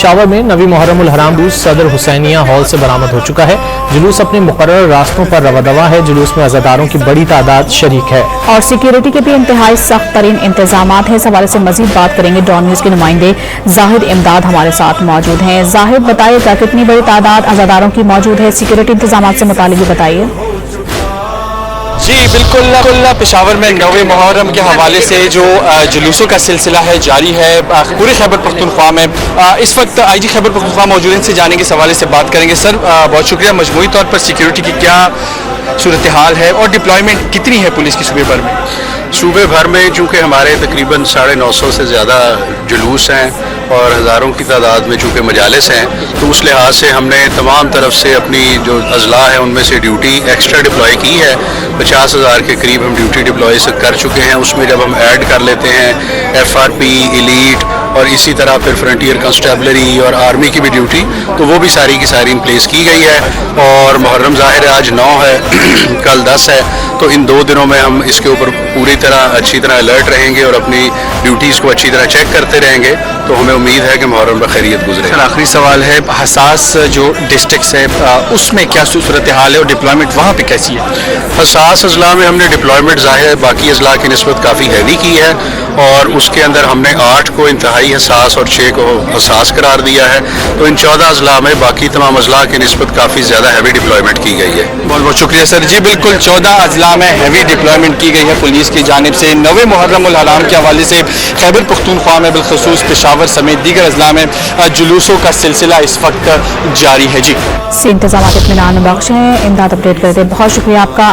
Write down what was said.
पेशावर में नवी मुहर्रम उल हराम जुलूस सदर हुसैनिया हॉल से बरामद हो चुका है। जुलूस अपने मुकर्रर रास्तों पर रवादवा है। जुलूस में अज़ादारों की बड़ी तादाद शरीक है और सिक्योरिटी के भी इंतहाई सख्त तरीन इंतजाम हैं। इस हवाले से मजीद बात करेंगे। डॉन न्यूज के नुमाइंदे जाहिद इमदाद हमारे साथ मौजूद हैं। जाहिद, बताइएगा कितनी बड़ी तादाद अज़ादारों की मौजूद है, सिक्योरिटी इंतजाम से मुतालिक भी बताइए। जी बिल्कुल, पेशावर में नवे मुहर्रम के हवाले से जो जुलूसों का सिलसिला है जारी है पूरे खैबर पख्तूनख्वा में। इस वक्त आईजी खैबर पख्तूनख्वा मौजूद हैं, इनसे जानेंगे, इस हवाले से बात करेंगे। सर बहुत शुक्रिया। मजमूई तौर पर सिक्योरिटी की क्या सूरत हाल है और डिप्लॉयमेंट कितनी है पुलिस की सूबे भर में? सूबे भर में चूँकि हमारे तकरीबन 950 से ज़्यादा जुलूस हैं और हज़ारों की तादाद में चूँकि मजालिस हैं, तो उस लिहाज से हमने तमाम तरफ से अपनी जो अजला है उनमें से ड्यूटी एक्स्ट्रा डिप्लॉय की है। 50,000 के करीब हम ड्यूटी डिप्लॉय से कर चुके हैं। उसमें जब हम ऐड कर लेते हैं FRP, एलीट और इसी तरह फिर फ्रंटियर कंस्टेबलरी और आर्मी की भी ड्यूटी, तो वो भी सारी की सारी इन प्लेस की गई है। और मुहर्रम ज़ाहिर आज 9 है, कल 10 है, तो इन 2 दिनों में हम इसके ऊपर पूरी तरह अच्छी तरह अलर्ट रहेंगे और अपनी ड्यूटीज़ को अच्छी तरह चेक करते रहेंगे। तो हमें उम्मीद है कि मुहर्रम बखैरियत गुजरे। सर आखिरी सवाल है, हसास जो डिस्ट्रिक्ट्स है उसमें क्या सूरत हाल है और डिप्लॉयमेंट वहाँ पे कैसी है? हसास अजला में हमने डिप्लॉयमेंट ज़ाहिर बाकी अजला की निस्बत काफ़ी हैवी की है और उसके अंदर हमने 8 को इंतहाई हसास और 6 को हसास करार दिया है। तो इन 14 अजला में बाकी तमाम अजला की निस्बत काफ़ी ज़्यादा हैवी डिप्लॉयमेंट की गई है। बहुत बहुत शुक्रिया सर। जी बिल्कुल, 14 अजला में हैवी डिप्लॉयमेंट की गई है पुलिस की जानिब से। नवे मुहर्रम उल हराम के हवाले से खैबर पख्तूनख्वा में बिलखसूस पेशावर समेत दीगर अजला में जुलूसों का सिलसिला इस वक्त जारी है। जी इंतजाम इत्मीनान बख्श हैं। इमदाद अपडेट करते बहुत शुक्रिया आपका।